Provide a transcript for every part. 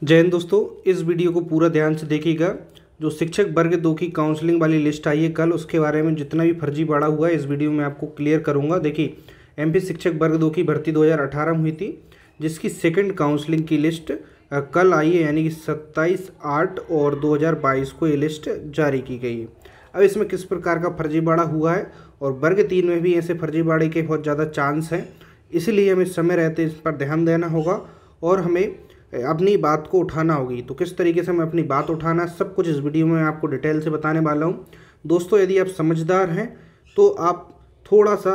जय हिंद दोस्तों, इस वीडियो को पूरा ध्यान से देखिएगा। जो शिक्षक वर्ग 2 की काउंसलिंग वाली लिस्ट आई है कल, उसके बारे में जितना भी फर्जीवाड़ा हुआ है इस वीडियो में आपको क्लियर करूंगा। देखिए, एमपी शिक्षक वर्ग 2 की भर्ती 2018 में हुई थी, जिसकी सेकंड काउंसलिंग की लिस्ट कल आई है, यानी कि 27/8 और 2022 को ये लिस्ट जारी की गई है। अब इसमें किस प्रकार का फर्जीवाड़ा हुआ है और वर्ग 3 में भी ऐसे फर्जीवाड़े के बहुत ज़्यादा चांस हैं, इसलिए हमें समय रहते इस पर ध्यान देना होगा और हमें अपनी बात को उठाना होगी। तो किस तरीके से हमें अपनी बात उठाना है, सब कुछ इस वीडियो में आपको डिटेल से बताने वाला हूँ। दोस्तों, यदि आप समझदार हैं तो आप थोड़ा सा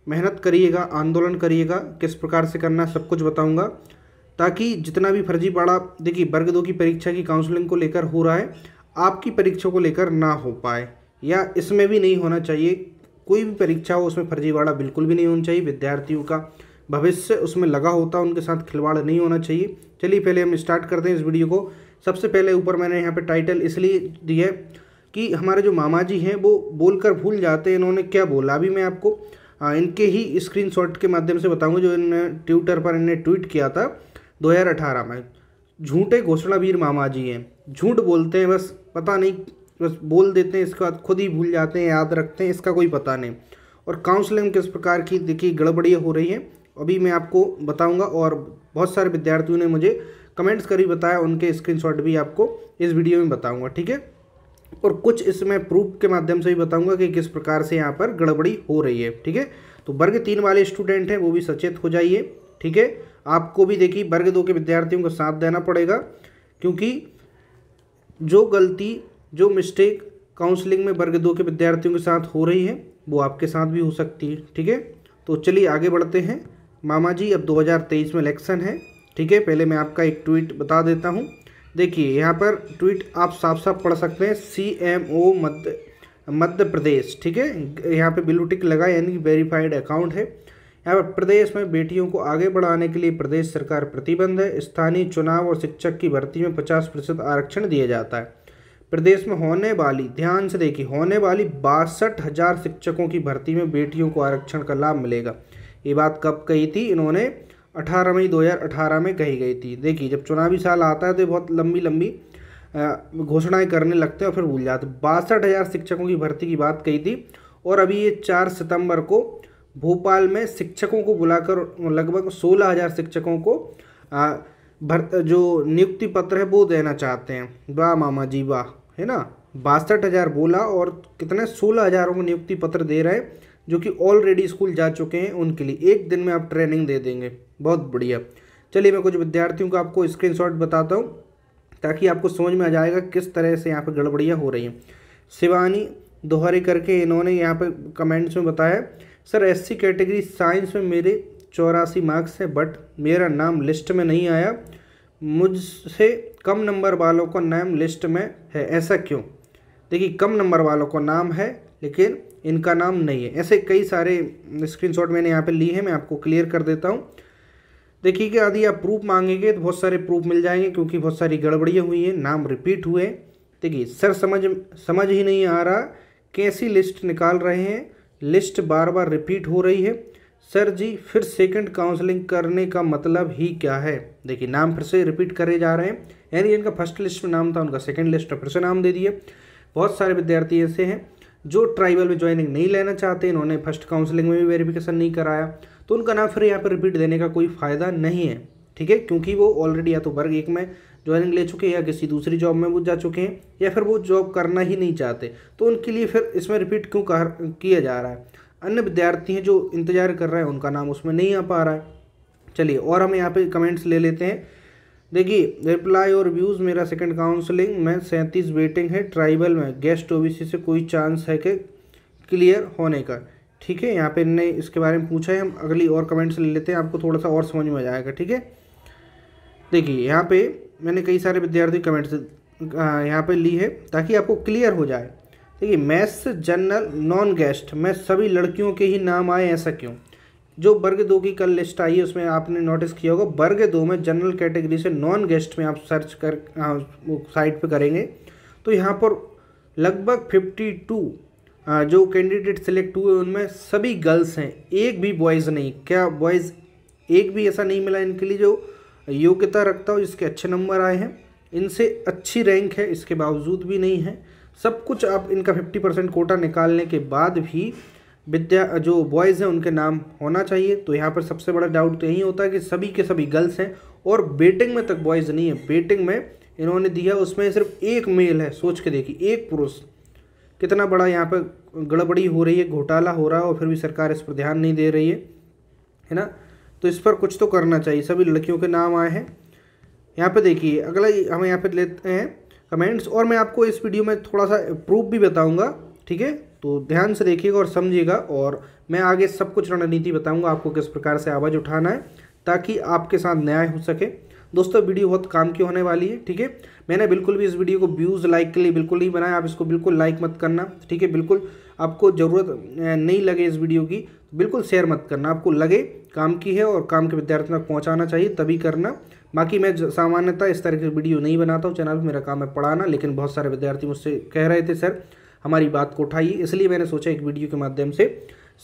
मेहनत करिएगा, आंदोलन करिएगा, किस प्रकार से करना सब कुछ बताऊंगा, ताकि जितना भी फर्जीवाड़ा देखिए वर्ग 2 की परीक्षा की काउंसलिंग को लेकर हो रहा है, आपकी परीक्षा को लेकर ना हो पाए, या इसमें भी नहीं होना चाहिए। कोई भी परीक्षा हो उसमें फर्जीवाड़ा बिल्कुल भी नहीं होना चाहिए। विद्यार्थियों का भविष्य उसमें लगा होता है, उनके साथ खिलवाड़ नहीं होना चाहिए। चलिए पहले हम स्टार्ट करते हैं इस वीडियो को। सबसे पहले ऊपर मैंने यहाँ पे टाइटल इसलिए दिया है कि हमारे जो मामा जी हैं वो बोलकर भूल जाते हैं इन्होंने क्या बोला। अभी मैं आपको इनके ही स्क्रीनशॉट के माध्यम से बताऊंगा जो इन्होंने ट्विटर पर इन्हें ट्वीट किया था 2018 में। झूठे घोषणावीर मामा जी हैं, झूठ बोलते हैं, बस पता नहीं, बस बोल देते हैं, इसके बाद खुद ही भूल जाते हैं, याद रखते हैं, इसका कोई पता नहीं। और काउंसलिंग किस प्रकार की देखिए गड़बड़ियाँ हो रही हैं अभी मैं आपको बताऊंगा। और बहुत सारे विद्यार्थियों ने मुझे कमेंट्स कर ही बताया, उनके स्क्रीनशॉट भी आपको इस वीडियो में बताऊंगा, ठीक है। और कुछ इसमें प्रूफ के माध्यम से भी बताऊंगा कि किस प्रकार से यहाँ पर गड़बड़ी हो रही है, ठीक है। तो वर्ग 3 वाले स्टूडेंट हैं वो भी सचेत हो जाइए, ठीक है। आपको भी देखिए वर्ग 2 के विद्यार्थियों को साथ देना पड़ेगा, क्योंकि जो गलती, जो मिस्टेक काउंसलिंग में वर्ग 2 के विद्यार्थियों के साथ हो रही है वो आपके साथ भी हो सकती है, ठीक है। तो चलिए आगे बढ़ते हैं। मामा जी, अब 2023 में इलेक्शन है, ठीक है। पहले मैं आपका एक ट्वीट बता देता हूँ। देखिए यहाँ पर ट्वीट आप साफ साफ पढ़ सकते हैं, CMO मध्य प्रदेश, ठीक है। यहाँ पे ब्लू टिक लगा, यानी कि वेरीफाइड अकाउंट है। यहाँ पर प्रदेश में बेटियों को आगे बढ़ाने के लिए प्रदेश सरकार प्रतिबद्ध है। स्थानीय चुनाव और शिक्षक की भर्ती में 50% आरक्षण दिया जाता है। प्रदेश में होने वाली, ध्यान से देखिए, होने वाली 62,000 शिक्षकों की भर्ती में बेटियों को आरक्षण का लाभ मिलेगा। ये बात कब कही थी इन्होंने? 18 मई 2018 में कही गई थी। देखिए जब चुनावी साल आता है तो बहुत लंबी लंबी घोषणाएं करने लगते हैं और फिर भूल जाते। 62,000 शिक्षकों की भर्ती की बात कही थी, और अभी ये 4 सितंबर को भोपाल में शिक्षकों को बुलाकर लगभग 16,000 शिक्षकों को जो नियुक्ति पत्र है वो देना चाहते हैं। वाह मामा जी वाह, है ना। 62,000 बोला और कितने 16,000 को नियुक्ति पत्र दे रहे हैं, जो कि ऑलरेडी स्कूल जा चुके हैं, उनके लिए 1 दिन में आप ट्रेनिंग दे देंगे। बहुत बढ़िया। चलिए मैं कुछ विद्यार्थियों को आपको स्क्रीनशॉट बताता हूँ, ताकि आपको समझ में आ जाएगा किस तरह से यहाँ पर गड़बड़ियाँ हो रही हैं। शिवानी दोहरे करके इन्होंने यहाँ पर कमेंट्स में बताया, सर SC कैटेगरी साइंस में मेरे 84 मार्क्स है, बट मेरा नाम लिस्ट में नहीं आया। मुझसे कम नंबर वालों का नाम लिस्ट में है, ऐसा क्यों? देखिए कम नंबर वालों का नाम है लेकिन इनका नाम नहीं है। ऐसे कई सारे स्क्रीनशॉट मैंने यहाँ पे लिए हैं, मैं आपको क्लियर कर देता हूँ। देखिए कि यदि आप प्रूफ मांगेंगे तो बहुत सारे प्रूफ मिल जाएंगे, क्योंकि बहुत सारी गड़बड़ियाँ हुई हैं, नाम रिपीट हुए। देखिए सर समझ ही नहीं आ रहा, कैसी लिस्ट निकाल रहे हैं, लिस्ट बार बार रिपीट हो रही है। सर जी फिर सेकंड काउंसलिंग करने का मतलब ही क्या है? देखिए नाम फिर से रिपीट करे जा रहे हैं, यानी इनका फर्स्ट लिस्ट में नाम था, उनका सेकंड लिस्ट में फिर से नाम दे दिए। बहुत सारे विद्यार्थी ऐसे हैं जो ट्राइबल में ज्वाइनिंग नहीं लेना चाहते, इन्होंने फर्स्ट काउंसलिंग में भी वेरिफिकेशन नहीं कराया, तो उनका नाम फिर यहाँ पर रिपीट देने का कोई फ़ायदा नहीं है, ठीक है। क्योंकि वो ऑलरेडी या तो वर्ग 1 में ज्वाइनिंग ले चुके हैं, या किसी दूसरी जॉब में वो जा चुके हैं, या फिर वो जॉब करना ही नहीं चाहते, तो उनके लिए फिर इसमें रिपीट क्यों किया जा रहा है? अन्य विद्यार्थी हैं जो इंतजार कर रहे हैं, उनका नाम उसमें नहीं आ पा रहा है। चलिए और हम यहाँ पे कमेंट्स ले लेते हैं। देखिए रिप्लाई और व्यूज़, मेरा सेकंड काउंसलिंग में 37 वेटिंग है, ट्राइबल में गेस्ट OBC से कोई चांस है कि क्लियर होने का? ठीक है, यहाँ पे इनने इसके बारे में पूछा है। हम अगली और कमेंट्स ले लेते हैं, आपको थोड़ा सा और समझ में आ जाएगा, ठीक है। देखिए यहाँ पे मैंने कई सारे विद्यार्थी कमेंट्स यहाँ पे ली है ताकि आपको क्लियर हो जाए। देखिए मैथ्स जनरल नॉन गेस्ट में सभी लड़कियों के ही नाम आए, ऐसा क्यों? जो वर्ग 2 की कल लिस्ट आई है उसमें आपने नोटिस किया होगा, वर्ग 2 में जनरल कैटेगरी से नॉन गेस्ट में आप सर्च कर साइट पे करेंगे तो यहाँ पर लगभग 52 जो कैंडिडेट सिलेक्ट हुए उनमें सभी गर्ल्स हैं, एक भी बॉयज़ नहीं। क्या बॉयज़ एक भी ऐसा नहीं मिला इनके लिए जो योग्यता रखता हो, जिसके अच्छे नंबर आए हैं, इनसे अच्छी रैंक है, इसके बावजूद भी नहीं है, सब कुछ आप इनका 50% कोटा निकालने के बाद भी जो बॉयज़ हैं उनके नाम होना चाहिए। तो यहाँ पर सबसे बड़ा डाउट तो यही होता है कि सभी के सभी गर्ल्स हैं और बेटिंग में तक बॉयज़ नहीं है। बेटिंग में इन्होंने दिया उसमें सिर्फ एक मेल है, सोच के देखिए, एक पुरुष। कितना बड़ा यहाँ पर गड़बड़ी हो रही है, घोटाला हो रहा है, और फिर भी सरकार इस पर ध्यान नहीं दे रही है ना। तो इस पर कुछ तो करना चाहिए। सभी लड़कियों के नाम आए हैं। यहाँ पे देखिए, अगला हम यहाँ पे लेते हैं कमेंट्स, और मैं आपको इस वीडियो में थोड़ा सा प्रूफ भी बताऊंगा, ठीक है। तो ध्यान से देखिएगा और समझिएगा, और मैं आगे सब कुछ रणनीति बताऊंगा आपको किस प्रकार से आवाज़ उठाना है ताकि आपके साथ न्याय हो सके। दोस्तों वीडियो बहुत काम की होने वाली है, ठीक है। मैंने बिल्कुल भी इस वीडियो को व्यूज़ लाइक के लिए बिल्कुल नहीं बनाया, आप इसको बिल्कुल लाइक मत करना, ठीक है। बिल्कुल आपको ज़रूरत नहीं लगे इस वीडियो की, बिल्कुल शेयर मत करना। आपको लगे काम की है और काम के विद्यार्थियों तक पहुंचाना चाहिए तभी करना। बाकी मैं सामान्यतः इस तरह की वीडियो नहीं बनाता हूं चैनल पर, मेरा काम है पढ़ाना, लेकिन बहुत सारे विद्यार्थी मुझसे कह रहे थे सर हमारी बात को उठाइए, इसलिए मैंने सोचा एक वीडियो के माध्यम से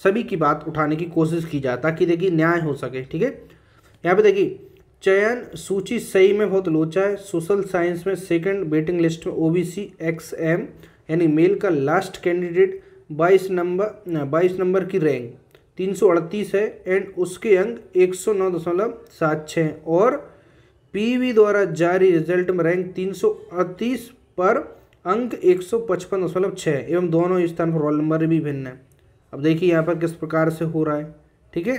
सभी की बात उठाने की कोशिश की जाए ताकि देखिए न्याय हो सके, ठीक है। यहाँ पे देखिए चयन सूची सही में बहुत लोचा है। सोशल साइंस में सेकंड वेटिंग लिस्ट में ओबीसी XM यानी मेल का लास्ट कैंडिडेट 22 नंबर की रैंक 338 है एंड उसके अंक 109.76 और पीवी द्वारा जारी रिजल्ट में रैंक 338 पर अंक 155.6 एवं दोनों स्थान पर रोल नंबर भी भिन्न है। अब देखिए यहाँ पर किस प्रकार से हो रहा है, ठीक है।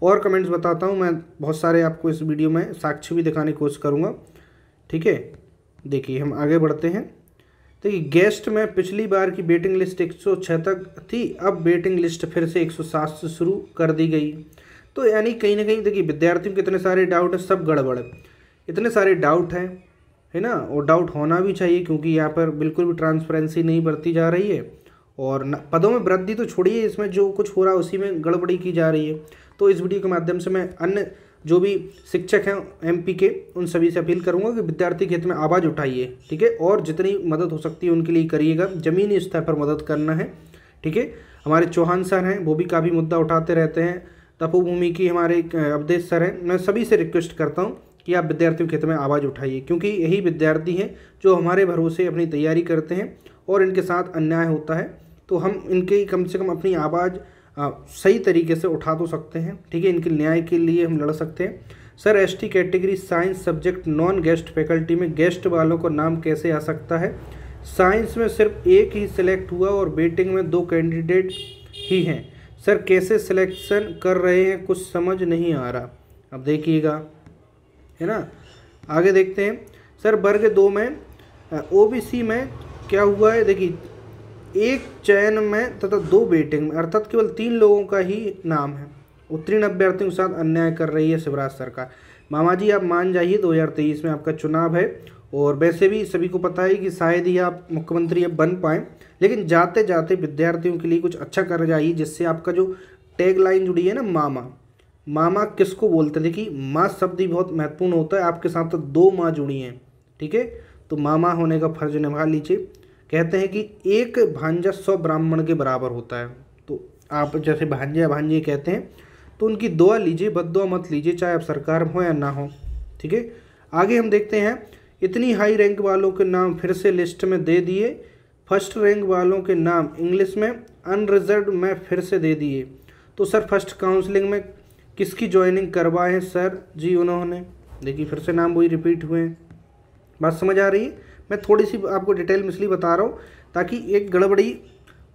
और कमेंट्स बताता हूँ मैं, बहुत सारे आपको इस वीडियो में साक्ष्य भी दिखाने की कोशिश करूँगा, ठीक है। देखिए हम आगे बढ़ते हैं। देखिए गेस्ट में पिछली बार की वेटिंग लिस्ट 106 तक थी, अब वेटिंग लिस्ट फिर से 107 से शुरू कर दी गई। तो यानी कहीं ना कहीं देखिए विद्यार्थियों के इतने सारे डाउट है, सब गड़बड़ है, इतने सारे डाउट हैं, है ना। और डाउट होना भी चाहिए क्योंकि यहाँ पर बिल्कुल भी ट्रांसपेरेंसी नहीं बरती जा रही है और पदों में वृद्धि तो छोड़िए, इसमें जो कुछ हो रहा है उसी में गड़बड़ी की जा रही है। तो इस वीडियो के माध्यम से मैं अन्य जो भी शिक्षक हैं MP के उन सभी से अपील करूंगा कि विद्यार्थी के हित में आवाज़ उठाइए, ठीक है, और जितनी मदद हो सकती है उनके लिए करिएगा, ज़मीनी स्तर पर मदद करना है, ठीक है। हमारे चौहान सर हैं, वो भी काफ़ी मुद्दा उठाते रहते हैं। तपोभूमि की हमारे अवधेश सर हैं। मैं सभी से रिक्वेस्ट करता हूँ कि आप विद्यार्थियों के हित में आवाज़ उठाइए क्योंकि यही विद्यार्थी हैं जो हमारे भरोसे अपनी तैयारी करते हैं और इनके साथ अन्याय होता है। तो हम इनके कम से कम अपनी आवाज़ सही तरीके से उठा तो सकते हैं, ठीक है। इनके न्याय के लिए हम लड़ सकते हैं। Sir ST category science subject non guest faculty में गेस्ट वालों को नाम कैसे आ सकता है? साइंस में सिर्फ एक ही सिलेक्ट हुआ और वेटिंग में 2 कैंडिडेट ही हैं। सर कैसे सिलेक्शन कर रहे हैं, कुछ समझ नहीं आ रहा। अब देखिएगा, है ना। आगे देखते हैं। सर वर्ग 2 में OBC में क्या हुआ है? देखिए एक चयन में तथा 2 वेटिंग में, अर्थात केवल 3 लोगों का ही नाम है। उत्तीर्ण अभ्यर्थियों के साथ अन्याय कर रही है शिवराज सरकार। मामा जी आप मान जाइए, 2023 में आपका चुनाव है और वैसे भी सभी को पता है कि शायद ही आप मुख्यमंत्री अब बन पाएँ, लेकिन जाते जाते विद्यार्थियों के लिए कुछ अच्छा कर जाइए जिससे आपका जो टैग लाइन जुड़ी है ना, मामा किसको बोलते हैं? देखिए माँ शब्द ही बहुत महत्वपूर्ण होता है। आपके साथ तो 2 माँ जुड़ी हैं, ठीक है। तो मामा होने का फर्ज निभा लीजिए। कहते हैं कि एक भांजा 100 ब्राह्मण के बराबर होता है। तो आप जैसे भांजा भांजे कहते हैं तो उनकी दुआ लीजिए, बद्दुआ मत लीजिए, चाहे आप सरकार हो या ना हो, ठीक है। आगे हम देखते हैं। इतनी हाई रैंक वालों के नाम फिर से लिस्ट में दे दिए। फर्स्ट रैंक वालों के नाम इंग्लिश में अनरिजर्व में फिर से दे दिए। तो सर फर्स्ट काउंसलिंग में किसकी ज्वाइनिंग करवाए हैं? सर जी उन्होंने, देखिए फिर से नाम वही रिपीट हुए हैं। बात समझ आ रही है? मैं थोड़ी सी आपको डिटेल में इसलिए बता रहा हूँ ताकि एक गड़बड़ी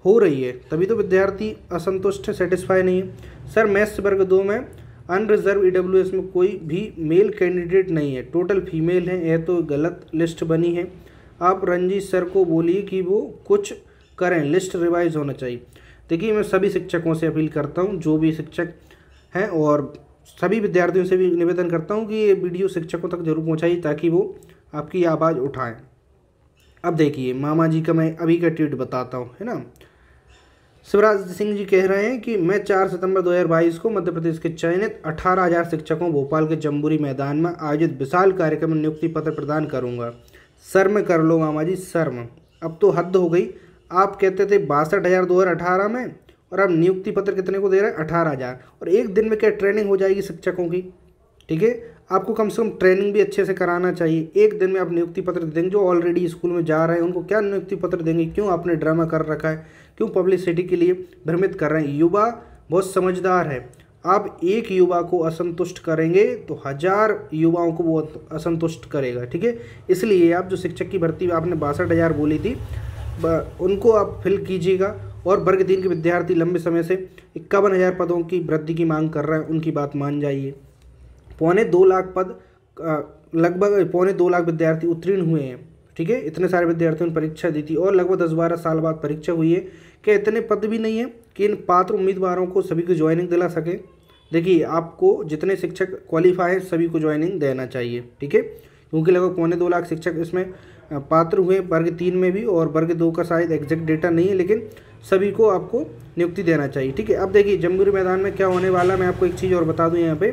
हो रही है, तभी तो विद्यार्थी असंतुष्ट है, सेटिस्फाई नहीं है। सर मैथ्स वर्ग 2 में अनरिजर्व EWS में कोई भी मेल कैंडिडेट नहीं है, टोटल फीमेल हैं। यह तो गलत लिस्ट बनी है। आप रंजीत सर को बोलिए कि वो कुछ करें, लिस्ट रिवाइज होना चाहिए। देखिए मैं सभी शिक्षकों से अपील करता हूँ, जो भी शिक्षक हैं, और सभी विद्यार्थियों से भी निवेदन करता हूँ कि ये वीडियो शिक्षकों तक जरूर पहुँचाइए ताकि वो आपकी आवाज़ उठाएं। अब देखिए मामा जी का मैं अभी का ट्वीट बताता हूँ, है ना। शिवराज सिंह जी कह रहे हैं कि मैं 4 सितंबर 2022 को मध्य प्रदेश के चयनित 18,000 शिक्षकों भोपाल के जम्बूरी मैदान में आयोजित विशाल कार्यक्रम में नियुक्ति पत्र प्रदान करूंगा। शर्म कर लो मामा जी, शर्म। अब तो हद हो गई। आप कहते थे 62,000 2018 में और अब नियुक्ति पत्र कितने को दे रहे हैं? 18,000। और एक दिन में क्या ट्रेनिंग हो जाएगी शिक्षकों की, ठीक है। आपको कम से कम ट्रेनिंग भी अच्छे से कराना चाहिए। एक दिन में आप नियुक्ति पत्र देंगे, जो ऑलरेडी स्कूल में जा रहे हैं उनको क्या नियुक्ति पत्र देंगे? क्यों आपने ड्रामा कर रखा है? क्यों पब्लिसिटी के लिए भ्रमित कर रहे हैं? युवा बहुत समझदार है, आप एक युवा को असंतुष्ट करेंगे तो 1000 युवाओं को वो असंतुष्ट करेगा, ठीक है। इसलिए आप जो शिक्षक की भर्ती आपने 62,000 बोली थी उनको आप फिल कीजिएगा। और वर्ग 3 के विद्यार्थी लंबे समय से 51,000 पदों की वृद्धि की मांग कर रहे हैं, उनकी बात मान जाइए। 2.25 लाख पद, लगभग 2.25 लाख विद्यार्थी उत्तीर्ण हुए हैं, ठीक है। इतने सारे विद्यार्थियों ने परीक्षा दी थी और लगभग 10-12 साल बाद परीक्षा हुई है। क्या इतने पद भी नहीं है कि इन पात्र उम्मीदवारों को सभी को ज्वाइनिंग दिला सके? देखिए, आपको जितने शिक्षक क्वालिफाई हैं सभी को ज्वाइनिंग देना चाहिए, ठीक है, क्योंकि लगभग 2.25 लाख शिक्षक इसमें पात्र हुए वर्ग 3 में भी, और वर्ग 2 का शायद एग्जैक्ट डेटा नहीं है, लेकिन सभी को आपको नियुक्ति देना चाहिए, ठीक है। अब देखिए जम्बूरी मैदान में क्या होने वाला, मैं आपको एक चीज़ और बता दूं यहाँ पे।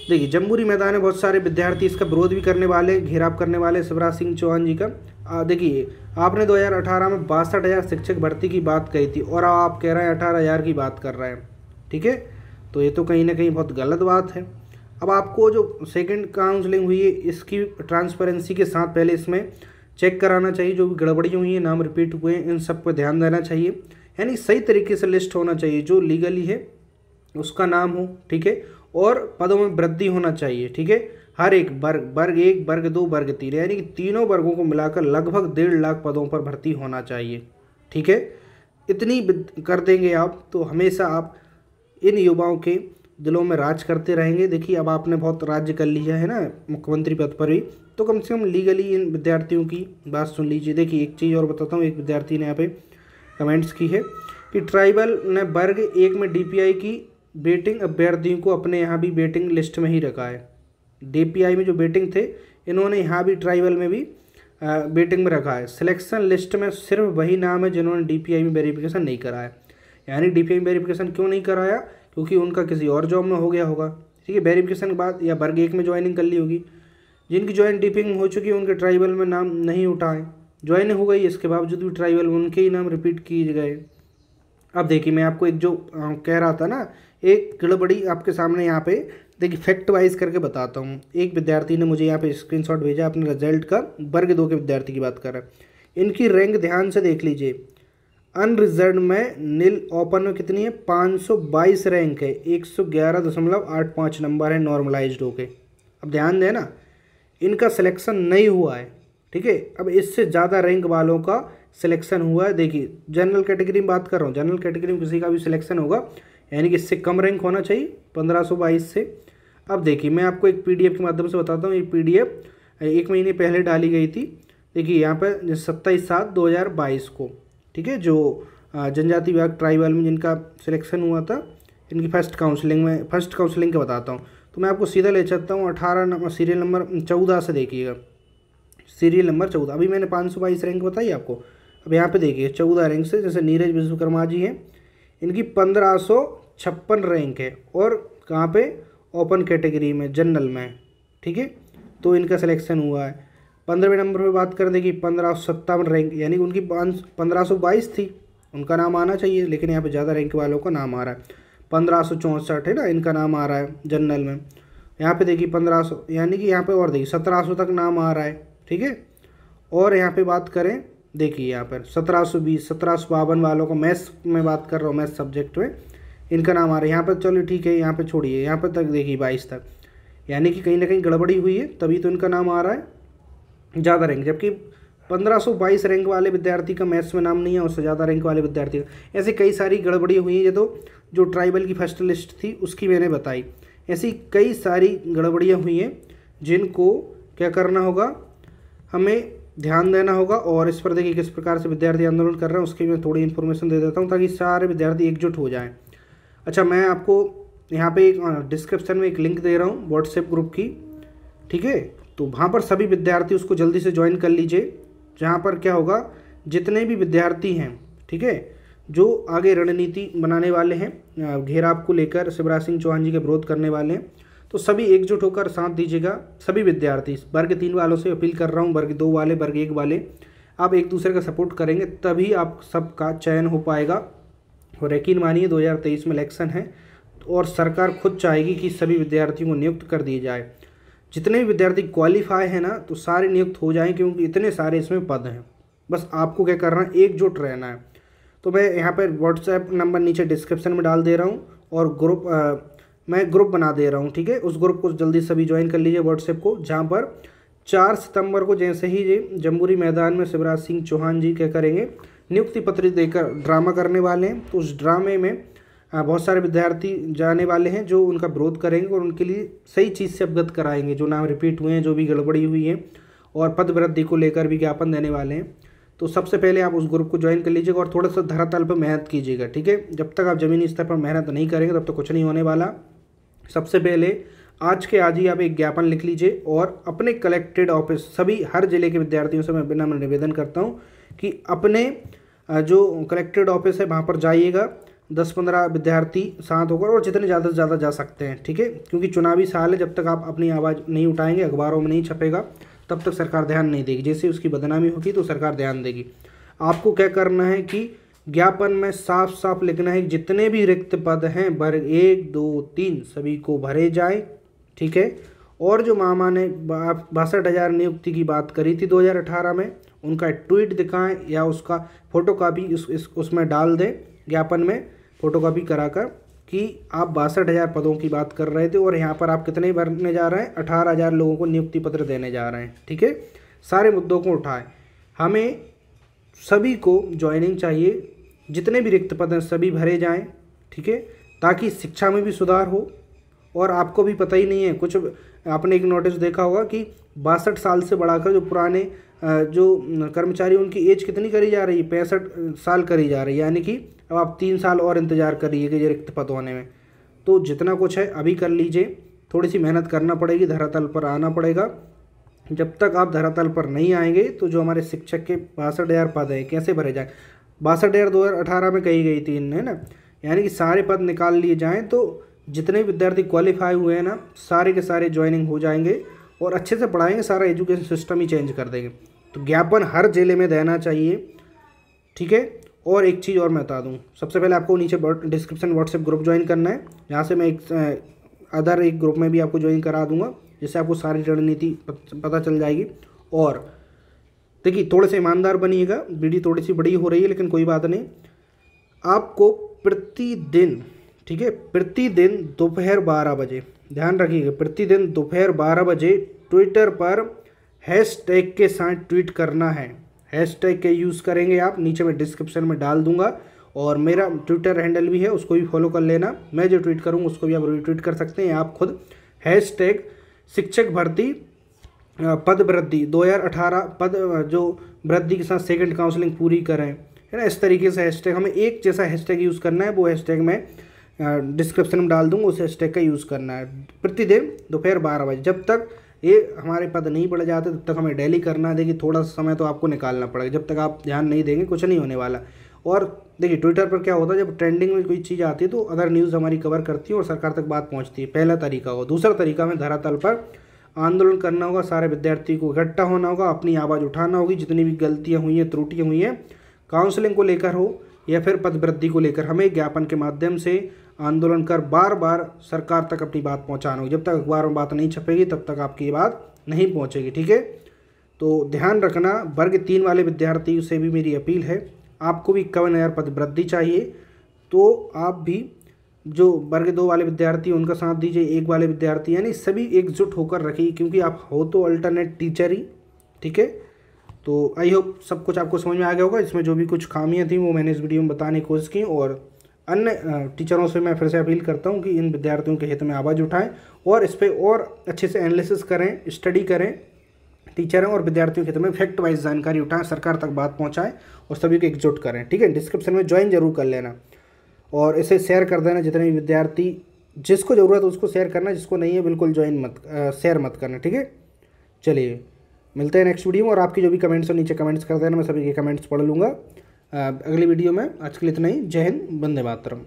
देखिए जम्बूरी मैदान में बहुत सारे विद्यार्थी इसका विरोध भी करने वाले, घेराव करने वाले शिवराज सिंह चौहान जी का। देखिए आपने 2018 में 62,000 शिक्षक भर्ती की बात कही थी और आप कह रहे हैं 18,000 की बात कर रहे हैं, ठीक है। तो ये तो कहीं ना कहीं बहुत गलत बात है। अब आपको जो सेकंड काउंसलिंग हुई है इसकी ट्रांसपेरेंसी के साथ पहले इसमें चेक कराना चाहिए, जो भी गड़बड़ी हुई है, नाम रिपीट हुए हैं, इन सब पर ध्यान देना चाहिए। यानी सही तरीके से लिस्ट होना चाहिए, जो लीगली है उसका नाम हो, ठीक है, और पदों में वृद्धि होना चाहिए, ठीक है। हर एक वर्ग, वर्ग 1, वर्ग 2, वर्ग 3, यानी कि तीनों वर्गों को मिलाकर लगभग 1.5 लाख पदों पर भर्ती होना चाहिए, ठीक है। इतनी कर देंगे आप तो हमेशा आप इन युवाओं के दिलों में राज करते रहेंगे। देखिए अब आपने बहुत राज्य कर लिया है ना मुख्यमंत्री पद पर भी, तो कम से कम लीगली इन विद्यार्थियों की बात सुन लीजिए। देखिए एक चीज़ और बताता हूँ, एक विद्यार्थी ने यहाँ पे कमेंट्स की है कि ट्राइबल ने वर्ग 1 में DPI की वेटिंग अभ्यर्थियों को अपने यहाँ भी वेटिंग लिस्ट में ही रखा है। DPI में जो वेटिंग थे इन्होंने यहाँ भी ट्राइबल में भी वेटिंग में रखा है। सिलेक्शन लिस्ट में सिर्फ वही नाम है जिन्होंने DPI में वेरिफिकेशन नहीं कराया। यानी DPI में वेरिफिकेशन क्यों नहीं कराया? क्योंकि उनका किसी और जॉब में हो गया होगा, ठीक है, वेरिफिकेशन के बाद, या वर्ग 1 में ज्वाइनिंग कर ली होगी। जिनकी ज्वाइन DPI में हो चुकी है उनके ट्राइबल में नाम नहीं उठाए, ज्वाइनिंग हो गई, इसके बावजूद भी ट्राइबल में उनके ही नाम रिपीट किए गए। अब देखिए मैं आपको एक जो कह रहा था ना, एक गड़बड़ी आपके सामने यहाँ पे देखिए फैक्ट वाइज करके बताता हूँ। एक विद्यार्थी ने मुझे यहाँ पे स्क्रीनशॉट भेजा अपने रिजल्ट का, वर्ग 2 के विद्यार्थी की बात कर रहा है। इनकी रैंक ध्यान से देख लीजिए, अनरिजर्व में नील, ओपन में कितनी है? 522 रैंक है, 111.85 नंबर है नॉर्मलाइज्ड होके। अब ध्यान दें ना, इनका सिलेक्शन नहीं हुआ है, ठीक है। अब इससे ज़्यादा रैंक वालों का सिलेक्शन हुआ है। देखिए जनरल कैटेगरी में बात कर रहा हूँ, जनरल कैटेगरी में किसी का भी सिलेक्शन होगा, यानी कि इससे कम रैंक होना चाहिए 1522 से। अब देखिए मैं आपको एक PDF के माध्यम से बताता हूँ। ये PDF 1 महीने पहले डाली गई थी। देखिए यहाँ पर 27/7/2022 को, ठीक है, जो जनजाति विभाग ट्राइबल में जिनका सिलेक्शन हुआ था, इनकी फर्स्ट काउंसलिंग का बताता हूँ। तो मैं आपको सीधा ले चलता हूँ 18 नंबर सीरियल नंबर 14 से देखिएगा, सीरियल नंबर 14। अभी मैंने 522 रैंक बताई आपको, अब यहाँ पे देखिए 14 रैंक से, जैसे नीरज विश्वकर्मा जी हैं, इनकी 1556 रैंक है, और कहाँ पे? ओपन कैटेगरी में, जनरल में, ठीक है। तो इनका सिलेक्शन हुआ है। 15वें नंबर पे बात कर देगी 1557 रैंक, यानी उनकी 1522 थी, उनका नाम आना चाहिए, लेकिन यहाँ पे ज़्यादा रैंक वालों का नाम आ रहा है। 1564 है ना, इनका नाम आ रहा है जनरल में। यहाँ पे देखिए 1500, यानी कि यहाँ पे और देखिए 1700 तक नाम आ रहा है, ठीक है। और यहाँ पे बात करें, देखिए यहाँ पर 1720, 1752 वालों को, मैथ्स में बात कर रहा हूँ, मैथ्स सब्जेक्ट में इनका नाम आ रहा है। यहाँ पर चलो ठीक है, यहाँ पे छोड़िए, यहाँ पर तक देखिए 22 तक, यानी कि कहीं ना कहीं गड़बड़ी हुई है, तभी तो इनका नाम आ रहा है ज़्यादा रैंक। जबकि 1522 रैंक वाले विद्यार्थी का मैथ्स में नाम नहीं है, उससे ज़्यादा रैंक वाले विद्यार्थी का। ऐसे कई सारी गड़बड़ी हुई है। ये तो जो ट्राइबल की फर्स्ट लिस्ट थी उसकी मैंने बताई, ऐसी कई सारी गड़बड़ियाँ हुई हैं जिनको क्या करना होगा, हमें ध्यान देना होगा। और इस पर देखिए किस प्रकार से विद्यार्थी आंदोलन कर रहे हैं उसकी मैं थोड़ी इन्फॉर्मेशन दे देता हूँ, ताकि सारे विद्यार्थी एकजुट हो जाएं। अच्छा, मैं आपको यहाँ पे एक डिस्क्रिप्शन में एक लिंक दे रहा हूँ व्हाट्सएप ग्रुप की, ठीक है, तो वहाँ पर सभी विद्यार्थी उसको जल्दी से ज्वाइन कर लीजिए। जहाँ पर क्या होगा, जितने भी विद्यार्थी हैं, ठीक है, जो आगे रणनीति बनाने वाले हैं, घेराव को लेकर शिवराज सिंह चौहान जी के विरोध करने वाले हैं, तो सभी एकजुट होकर साथ दीजिएगा। सभी विद्यार्थी, वर्ग 3 वालों से अपील कर रहा हूँ, वर्ग 2 वाले, वर्ग 1 वाले, आप एक दूसरे का सपोर्ट करेंगे तभी आप सबका चयन हो पाएगा। और यकीन मानिए 2023 में इलेक्शन है और सरकार खुद चाहेगी कि सभी विद्यार्थियों को नियुक्त कर दिए जाए। जितने भी विद्यार्थी क्वालिफाई हैं ना तो सारे नियुक्त हो जाएं, क्योंकि इतने सारे इसमें पद हैं। बस आपको क्या करना है, एकजुट रहना है। तो मैं यहाँ पर व्हाट्सएप नंबर नीचे डिस्क्रिप्शन में डाल दे रहा हूँ, और मैं ग्रुप बना दे रहा हूँ, ठीक है। उस ग्रुप को जल्दी सभी ज्वाइन कर लीजिए व्हाट्सएप को, जहाँ पर 4 सितंबर को जैसे ही ये जम्बूरी मैदान में शिवराज सिंह चौहान जी क्या करेंगे, नियुक्ति पत्र देकर ड्रामा करने वाले हैं। तो उस ड्रामे में बहुत सारे विद्यार्थी जाने वाले हैं जो उनका विरोध करेंगे और उनके लिए सही चीज़ से अवगत कराएंगे, जो नाम रिपीट हुए हैं, जो भी गड़बड़ी हुई है, और पद वृद्धि को लेकर भी ज्ञापन देने वाले हैं। तो सबसे पहले आप उस ग्रुप को ज्वाइन कर लीजिएगा और थोड़ा सा धरातल पर मेहनत कीजिएगा, ठीक है। जब तक आप ज़मीनी स्तर पर मेहनत नहीं करेंगे तब तक कुछ नहीं होने वाला। सबसे पहले आज के आज ही आप एक ज्ञापन लिख लीजिए और अपने कलेक्टेड ऑफिस, सभी हर जिले के विद्यार्थियों से मैं बिना निवेदन करता हूँ कि अपने जो कलेक्टेड ऑफिस है वहाँ पर जाइएगा, 10-15 विद्यार्थी साथ होकर, और जितने ज़्यादा से ज़्यादा जा सकते हैं, ठीक है। क्योंकि चुनावी साल है, जब तक आप अपनी आवाज़ नहीं उठाएंगे, अखबारों में नहीं छपेगा, तब तक सरकार ध्यान नहीं देगी। जैसे उसकी बदनामी होगी तो सरकार ध्यान देगी। आपको क्या करना है कि ज्ञापन में साफ साफ लिखना है जितने भी रिक्त पद हैं वर्ग 1, 2, 3 सभी को भरे जाए, ठीक है। और जो मामा ने 62,000 नियुक्ति की बात करी थी 2018 में, उनका ट्वीट दिखाएं या उसका फोटोकॉपी उसमें डाल दें, ज्ञापन में फोटोकॉपी कराकर, कि आप 62,000 पदों की बात कर रहे थे और यहाँ पर आप कितने भरने जा रहे हैं, 18,000 लोगों को नियुक्ति पत्र देने जा रहे हैं, ठीक है। सारे मुद्दों को उठाएं। हमें सभी को ज्वाइनिंग चाहिए, जितने भी रिक्त पद हैं सभी भरे जाएं, ठीक है, ताकि शिक्षा में भी सुधार हो। और आपको भी पता ही नहीं है, कुछ आपने एक नोटिस देखा होगा कि 62 साल से बढ़ाकर जो पुराने जो कर्मचारी, उनकी एज कितनी करी जा रही है, 65 साल करी जा रही है। यानी कि अब आप 3 साल और इंतज़ार करिए कि ये रिक्त पद होने में। तो जितना कुछ है अभी कर लीजिए, थोड़ी सी मेहनत करना पड़ेगी, धरातल पर आना पड़ेगा। जब तक आप धरातल पर नहीं आएंगे तो जो हमारे शिक्षक के 62,000 पद हैं कैसे भरे जाएँ। 62,000 2018 में कही गई थी, है ना, यानी कि सारे पद निकाल लिए जाएँ तो जितने विद्यार्थी क्वालिफाई हुए हैं ना, सारे के सारे ज्वाइनिंग हो जाएंगे और अच्छे से पढ़ाएंगे, सारा एजुकेशन सिस्टम ही चेंज कर देंगे। तो ज्ञापन हर जिले में देना चाहिए, ठीक है। और एक चीज़ और मैं बता दूं, सबसे पहले आपको नीचे डिस्क्रिप्शन व्हाट्सएप ग्रुप ज्वाइन करना है, यहाँ से मैं एक ग्रुप में भी आपको ज्वाइन करा दूंगा, जिससे आपको सारी रणनीति पता चल जाएगी। और देखिए, थोड़े से ईमानदार बनिएगा, वीडियो थोड़ी सी बड़ी हो रही है लेकिन कोई बात नहीं। आपको प्रतिदिन, ठीक है, प्रतिदिन दोपहर 12 बजे, ध्यान रखिएगा, प्रतिदिन दोपहर 12 बजे ट्विटर पर हैशटैग के साथ ट्वीट करना है। हैशटैग के यूज़ करेंगे आप, नीचे मैं डिस्क्रिप्शन में डाल दूंगा, और मेरा ट्विटर हैंडल भी है, उसको भी फॉलो कर लेना। मैं जो ट्वीट करूँगा उसको भी आप रिट्वीट कर सकते हैं आप खुद। हैशटैग शिक्षक भर्ती पद वृद्धि 2018 पद जो वृद्धि के साथ सेकंड काउंसलिंग पूरी करें, है ना, इस तरीके से हैशटैग, हमें एक जैसा हैशटैग यूज़ करना है। वो हैशटैग मैं डिस्क्रिप्शन में डाल दूंगा, उस हैशटैग का यूज़ करना है प्रतिदिन दोपहर 12 बजे। जब तक ये हमारे पद नहीं बढ़ जाते तब तक हमें डेली करना है। देखिए, थोड़ा सा समय तो आपको निकालना पड़ेगा, जब तक आप ध्यान नहीं देंगे कुछ नहीं होने वाला। और देखिए, ट्विटर पर क्या होता है, जब ट्रेंडिंग में कोई चीज़ आती है तो अदर न्यूज़ हमारी कवर करती है और सरकार तक बात पहुँचती है, पहला तरीका हो। दूसरा तरीका में धरातल पर आंदोलन करना होगा, सारे विद्यार्थी को इकट्ठा होना होगा, अपनी आवाज़ उठाना होगी, जितनी भी गलतियाँ हुई हैं, त्रुटियाँ हुई हैं, काउंसलिंग को लेकर हो या फिर पद वृद्धि को लेकर, हमें ज्ञापन के माध्यम से आंदोलन कर बार बार सरकार तक अपनी बात पहुंचाना होगी। जब तक अखबार में बात नहीं छपेगी तब तक आपकी ये बात नहीं पहुंचेगी, ठीक है। तो ध्यान रखना, वर्ग 3 वाले विद्यार्थी से भी मेरी अपील है, आपको भी 51,000 पद वृद्धि चाहिए, तो आप भी जो वर्ग 2 वाले विद्यार्थी उनका साथ दीजिए, 1 वाले विद्यार्थी, यानी सभी एकजुट होकर रखिए, क्योंकि आप हो तो अल्टरनेट टीचर ही, ठीक है। तो आई होप सब कुछ आपको समझ में आ गया होगा। इसमें जो भी कुछ खामियां थी वो मैंने इस वीडियो में बताने की कोशिश की, और अन्य टीचरों से मैं फिर से अपील करता हूं कि इन विद्यार्थियों के हित में आवाज़ उठाएं और इस पर और अच्छे से एनालिसिस करें, स्टडी करें, टीचरों और विद्यार्थियों के हित में फैक्ट वाइज जानकारी उठाएं, सरकार तक बात पहुँचाएँ और सभी को एकजुट करें, ठीक है। डिस्क्रिप्शन में ज्वाइन जरूर कर लेना और इसे शेयर कर देना, जितने भी विद्यार्थी, जिसको ज़रूरत है उसको शेयर करना, जिसको नहीं है बिल्कुल शेयर मत करना, ठीक है। चलिए, मिलते हैं नेक्स्ट वीडियो में, और आपकी जो भी कमेंट्स हो नीचे कमेंट्स कर देना, मैं सभी के कमेंट्स पढ़ लूँगा अगली वीडियो में। आज के लिए इतना ही। जय हिंद, वंदे मातरम।